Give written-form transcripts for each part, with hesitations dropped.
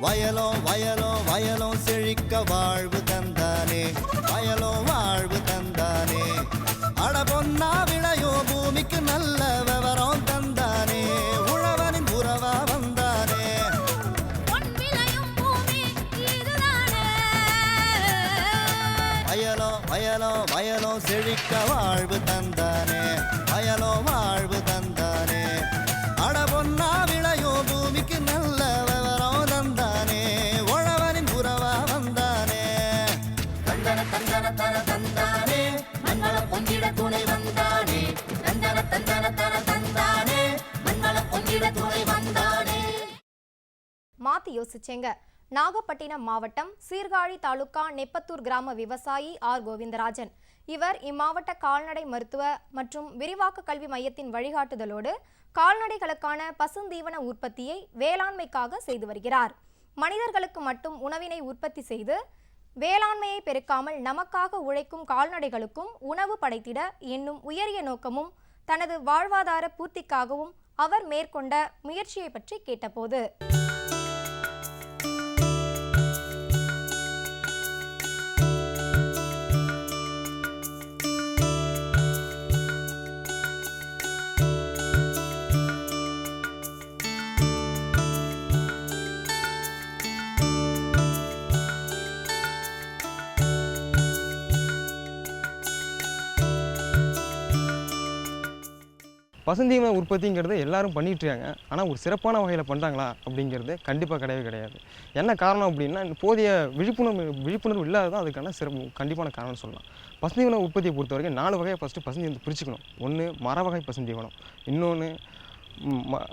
வயலோ வயலோ வயலோ செழிக்க வாழ்வு தந்தானே, வயலோ வாழ்வு தந்தானே. அட பொன்னா விளையோ பூமிக்கு நல்ல விவரம் தந்தானே, உழவனின் உறவா வந்தானே. வயலோ வயலோ வயலோ செழிக்க வாழ்வு தந்தானே, வயலோ வாழ்வு தந்தானே. அட பொன்னா விளையோ பூமிக்கு நல்ல விவரம் தந்தானே, உழவனின் உறவா வந்தானே. தந்தன தந்தன தன தந்தானே, மண்வள பொங்கிட துணை வந்தானே. தந்தன தந்தன தன தந்தானே, மண்வள பொங்கிட துணை வந்தானே. மாத்தி யோசிச்சேங்க. நாகப்பட்டினம் மாவட்டம் சீர்காழி தாலுகா நெப்பத்தூர் கிராம விவசாயி ஆர் கோவிந்தராஜன். இவர் இம்மாவட்ட கால்நடை மருத்துவ மற்றும் விரிவாக்க கல்வி மையத்தின் வழிகாட்டுதலோடு கால்நடைகளுக்கான பசுந்தீவன உற்பத்தியை வேளாண்மைக்காக செய்து வருகிறார். மனிதர்களுக்கு மட்டும் உணவினை உற்பத்தி செய்து வேளாண்மையை பெருக்காமல் நமக்காக உழைக்கும் கால்நடைகளுக்கும் உணவு படைத்திட என்னும் உயரிய நோக்கமும் தனது வாழ்வாதார பூர்த்திக்காகவும் அவர் மேற்கொண்ட முயற்சியை பற்றி கேட்டபோது, பசுந்தீவன உற்பத்திங்கிறது எல்லாரும் பண்ணிகிட்ருக்காங்க. ஆனால் ஒரு சிறப்பான வகையில் பண்ணுறாங்களா அப்படிங்கிறது கண்டிப்பாக கிடையாது. என்ன காரணம் அப்படின்னா, போதிய விழிப்புணர்வு இல்லாததான் அதுக்கான கண்டிப்பான காரணம்னு சொல்லலாம். பசுந்தீவன உற்பத்தியை பொறுத்த வரைக்கும் 4 வகையாக ஃபஸ்ட்டு பசுந்தீவனத்தை பிரிச்சுக்கணும். ஒன்று மர வகை பசுந்தீவனம், இன்னொன்று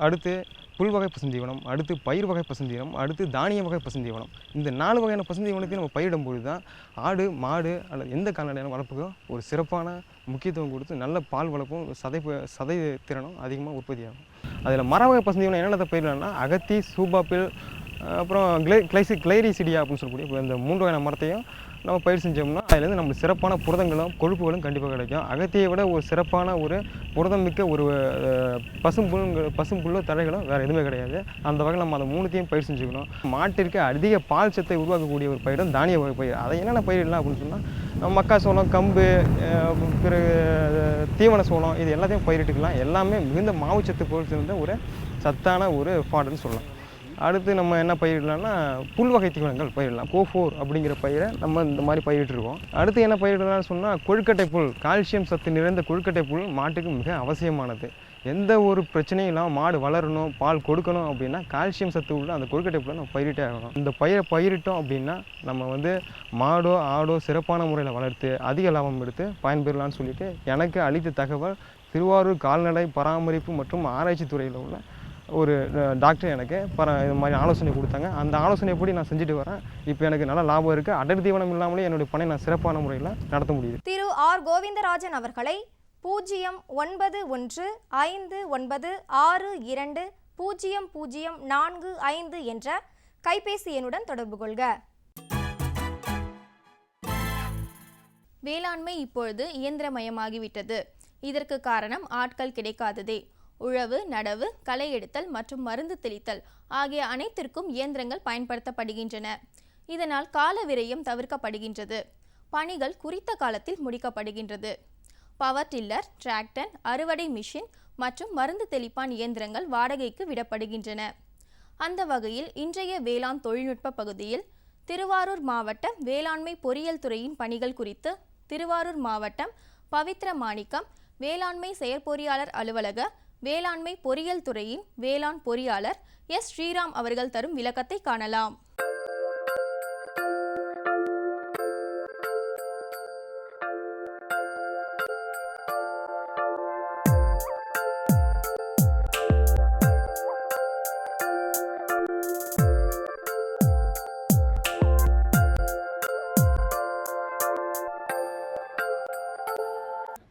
அடுத்து புல் வகை பசுந்தீவனம், அடுத்து பயிர் வகை பசுந்தீவனம், அடுத்து தானிய வகை பசுந்தீவனம். இந்த 4 வகையான பசுந்தீவனத்தையும் நம்ம பயிரிடும்போது தான் ஆடு மாடு அல்லது எந்த கால்நடையான வளர்ப்புக்கும் ஒரு சிறப்பான முக்கியத்துவம் கொடுத்து நல்ல பால் வளர்ப்பும் சதை திறனும் அதிகமாக உற்பத்தி ஆகும். அதில் மர வகை பசுந்தீவனம் என்னென்ன பயிரிடலாம்னா அகத்தி, சூபாப்பில், அப்புறம் கிளைரிசிடியா அப்படின்னு சொல்லக்கூடிய இந்த 3 வகையான மரத்தையும் நம்ம பயிர் செஞ்சோம்னா அதுலேருந்து நம்மளுக்கு சிறப்பான புரதங்களும் கொழுப்புகளும் கண்டிப்பாக கிடைக்கும். அகத்தியை விட ஒரு சிறப்பான ஒரு புரதம் மிக்க ஒரு பசும்புல்லோ தழைகளும் வேறு எதுவுமே கிடையாது. அந்த வகையில் நம்ம அதை 3த்தையும் பயிர் செஞ்சுக்கணும். மாட்டிற்கு அதிக பால் சத்தை உருவாக்கக்கூடிய ஒரு பயிரும் தானிய வகை பயிர். அதை என்னென்ன பயிரிடலாம் அப்படின்னு சொன்னால் மக்காச்சோளம், கம்பு, பிறகு தீவன சோளம், இது எல்லாத்தையும் பயிரிட்டுக்கலாம். எல்லாமே மிகுந்த மாவுச்சத்து பொருள் சேர்ந்த ஒரு சத்தான ஒரு ஃபாடுன்னு சொல்லலாம். அடுத்து நம்ம என்ன பயிரிடலாம்னா புல் வகை தீவனங்கள் பயிரிடலாம். கோஃபோர் அப்படிங்கிற பயிரை நம்ம இந்த மாதிரி பயிரிட்டுருக்கோம். அடுத்து என்ன பயிரிடலாம்னு சொன்னால் கொழுக்கட்டை புல், கால்சியம் சத்து நிறைந்த கொழுக்கட்டை புல் மாட்டுக்கு மிக அவசியமானது. எந்த ஒரு பிரச்சனையும் இல்லாமல் மாடு வளரணும், பால் கொடுக்கணும் அப்படின்னா கால்சியம் சத்து உள்ள அந்த கொழுக்கட்டை புல்லை நம்ம பயிரிட்டே ஆகணும். இந்த பயிரை பயிரிட்டோம் அப்படின்னா நம்ம மாடோ ஆடோ சிறப்பான முறையில் வளர்த்து அதிக லாபம் எடுத்து பயன்பெறலான்னு சொல்லிட்டு எனக்கு அளித்த தகவல் திருவாரூர் கால்நடை பராமரிப்பு மற்றும் ஆராய்ச்சி துறையில் உள்ள ஒரு டாக்டர் எனக்கு இது மாதிரி ஆலோசனை கொடுத்தாங்க. அந்த ஆலோசனைப்படி நான் செஞ்சுட்டு வரேன். இப்போ எனக்கு நல்ல லாபம் இருக்குது. அடர் தீவனம் இல்லாமலே என்னுடைய பணி நான் சிறப்பான முறையில் நடத்த முடியுது. திரு ஆர் கோவிந்தராஜன் அவர்களை 0915620045 என்ற கைபேசி எண்ணுடன் தொடர்பு கொள்க. வேளாண்மை இப்பொழுது இயந்திரமயமாகிவிட்டது. இதற்கு காரணம் ஆட்கள் கிடைக்காததே. உழவு, நடவு, களை எடுத்தல் மற்றும் மருந்து தெளித்தல் ஆகிய அனைத்திற்கும் இயந்திரங்கள் பயன்படுத்தப்படுகின்றன. இதனால் கால விரயம் தவிர்க்கப்படுகின்றது. பணிகள் குறித்த காலத்தில் முடிக்கப்படுகின்றது. பவர் டில்லர், டிராக்டர், அறுவடை மிஷின் மற்றும் மருந்து தெளிப்பான் இயந்திரங்கள் வாடகைக்கு விடப்படுகின்றன. அந்த வகையில் இன்றைய வேளாண் தொழில்நுட்ப பகுதியில் திருவாரூர் மாவட்ட வேளாண்மை பொறியியல் துறையின் பணிகள் குறித்து திருவாரூர் மாவட்டம் பவித்ர மாணிக்கம் வேளாண்மை செயற்பொறியாளர் அலுவலக வேளாண்மை பொறியியல் துறையின் வேளாண் பொறியாளர் எஸ் ஸ்ரீராம் அவர்கள் தரும் விளக்கத்தை காணலாம்.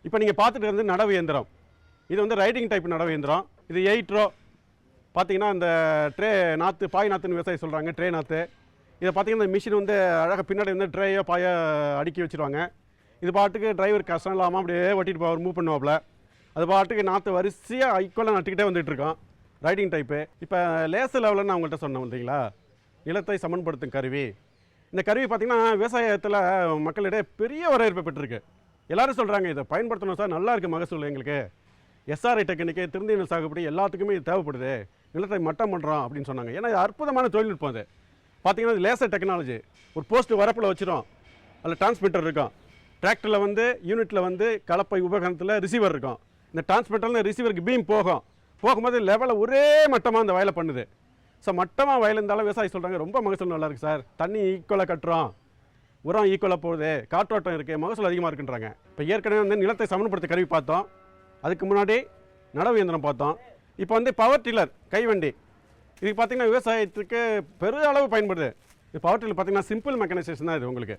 இப்போ நீங்கள் பார்த்துட்டு வந்து நடவு இயந்திரம், இது வந்து ரைடிங் டைப் நடவு இயந்திரம். இது 8 ரோ பார்த்தீங்கன்னா இந்த ட்ரே நாற்று, பாய் நாற்றுன்னு விவசாயி சொல்கிறாங்க, ட்ரே நாற்று. இதை பார்த்தீங்கன்னா இந்த மிஷின் வந்து அழகாக பின்னாடி வந்து ட்ரேயோ பாயை அடுக்கி வச்சுருவாங்க. இது பாட்டுக்கு டிரைவர் கஷ்டம் இல்லாமல் அப்படியே ஓட்டிட்டு போவார், மூவ் பண்ணுவாப்பில். அது பாட்டுக்கு நாற்று வரிசையாக ஈக்குவலாக நட்டுக்கிட்டே வந்துட்டுருக்கோம். Riding type. இப்போ லேசர் லெவலில் நான் உங்கள்கிட்ட சொன்னேன் வந்தீங்களா, நிலத்தை சமன்படுத்தும் கருவி. இந்த கருவி பார்த்திங்கன்னா விவசாயத்தில் மக்களிடையே பெரிய வரவேற்பை பெற்றிருக்கு. எல்லோரும் சொல்கிறாங்க இதை பயன்படுத்தணும் சார், நல்லா இருக்குது மகசூல் எங்களுக்கு, எஸ்ஆர்ஐ டெக்னிக்கு, திருந்திய நெல் சாகுபடி எல்லாத்துக்குமே இது தேவைப்படுது, நிலத்தை மட்டம் பண்ணுறோம் அப்படின்னு சொன்னாங்க. ஏன்னா இது அற்புதமான தொழில்நுட்பம். அது பார்த்திங்கன்னா இது லேசர் டெக்னாலஜி. ஒரு போஸ்ட் வரப்பில் வச்சிடும், அதில் டிரான்ஸ்மிட்டர் இருக்கும். டிராக்டரில் வந்து யூனிட்டில் வந்து கலப்பை உபகரணத்தில் ரிசீவர் இருக்கும். இந்த டிரான்ஸ்மிட்டரில் ரிசீவருக்கு பீம் போகும்போது லெவலில் ஒரே மட்டமாக அந்த வயலை பண்ணுது. ஸோ மட்டமாக வயல் இருந்தாலும் விவசாயி சொல்கிறாங்க ரொம்ப மகசூல் நல்லா இருக்குது சார், தண்ணி ஈக்குவலாக கட்டுறோம், உரம் ஈக்குவலாக போகுது, காற்றோட்டம் இருக்குது, மகசூல் அதிகமாக இருக்குன்றாங்க. இப்போ ஏற்கனவே வந்து நிலத்தை சமன்படுத்த கருவி பார்த்தோம், அதுக்கு முன்னாடி நடவு இயந்திரம் பார்த்தோம், இப்போ வந்து பவர் டில்லர் கைவண்டி. இது பார்த்திங்கன்னா விவசாயத்துக்கு பெரிய அளவு பயன்படுது. இது பவர் டில்லர் பார்த்திங்கன்னா சிம்பிள் மெக்கனைசேஷன் தான். இது உங்களுக்கு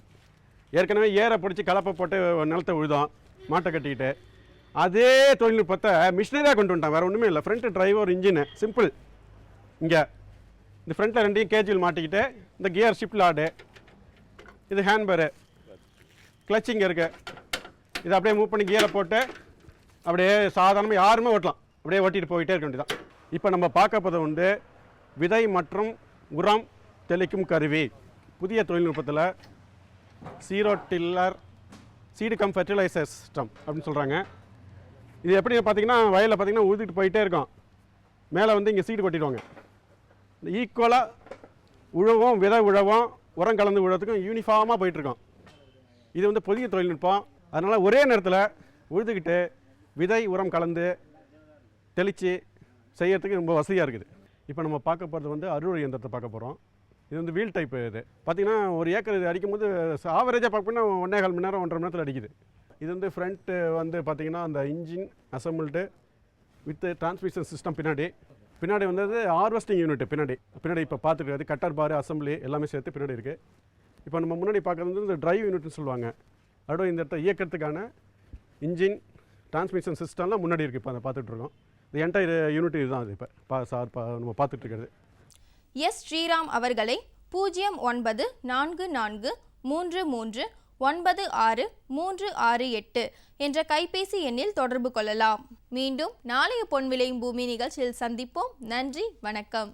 ஏற்கனவே ஏரை பிடிச்சி கலப்பை போட்டு நிலத்தை உழுதோம் மாட்டை கட்டிக்கிட்டு, அதே தொழில்நுட்பத்தை மிஷினரியாக கொண்டு வந்துட்டான். வேறு ஒன்றுமே இல்லை. Front driver engine simple. இங்கே இந்த ஃப்ரண்ட்டில் ரெண்டையும் கேஜுவல் மாட்டிக்கிட்டு, இந்த கியர் ஷிஃப்ட் லாடு, இது ஹேண்ட்பேரு, கிளச்சிங் இருக்குது. இதை அப்படியே மூவ் பண்ணி கியரை போட்டு அப்படியே சாதாரணமாக யாருமே ஓட்டலாம், அப்படியே ஓட்டிகிட்டு போயிட்டே இருக்க வேண்டியதான். இப்போ நம்ம பார்க்க போது வந்து விதை மற்றும் உரம் தெளிக்கும் கருவி. புதிய தொழில்நுட்பத்தில் zero tiller seed cum fertiliser system அப்படின்னு சொல்கிறாங்க. இது எப்படி பார்த்திங்கன்னா வயலில் பார்த்திங்கன்னா ஊற்றிட்டு போயிட்டே இருக்கும், மேலே வந்து இங்கே சீடு கொட்டிடுவாங்க. ஈக்குவலாக உழவும் விதை உழவும் உரம் கலந்து உழவுறதுக்கும் யூனிஃபார்மாக போயிட்டுருக்கோம். இது வந்து புதிய தொழில்நுட்பம். அதனால் ஒரே நேரத்தில் உழுதுகிட்டு விதை உரம் கலந்து தெளித்து செய்யறதுக்கு ரொம்ப வசதியாக இருக்குது. இப்போ நம்ம பார்க்க போகிறது வந்து அறுவடை இயந்திரத்தை பார்க்க போகிறோம். இது வந்து வீல் டைப்பு. இது பார்த்திங்கன்னா ஒரு ஏக்கர் இது அடிக்கும் போது ஆவரேஜாக பார்க்கணுன்னா 1.25 மணி நேரம் 1.5 மணி நேரத்தில் அடிக்குது. இது வந்து ஃப்ரண்ட்டு வந்து பார்த்திங்கன்னா அந்த engine assembled with transmission system. பின்னாடி வந்தது ஹார்வெஸ்டிங் யூனிட். பின்னாடி இப்போ பார்த்துக்கிறது கட்டர் பார் அசம்பிளி எல்லாமே சேர்த்து பின்னாடி இருக்குது. இப்போ நம்ம முன்னாடி பார்க்குறது வந்து இந்த டிரைவ் யூனிட்னு சொல்லுவாங்க. அதோட இந்த இடத்த இயக்கிறதுக்கான இன்ஜின் டிரான்ஸ்மிஷன் சிஸ்டம்லாம் முன்னாடி இருக்குது. இப்போ அதை பார்த்துட்ருக்கோம். இந்த என்டையர் யூனிட் இதுதான். அது இப்போ நம்ம பார்த்துட்ருக்கிறது. எஸ் ஸ்ரீராம் அவர்களை 0944339636 என்ற கைபேசி எண்ணில் தொடர்பு கொள்ளலாம். மீண்டும் நாளைய பொன் விளையும் பூமி நிகழ்ச்சியில் சந்திப்போம். நன்றி, வணக்கம்.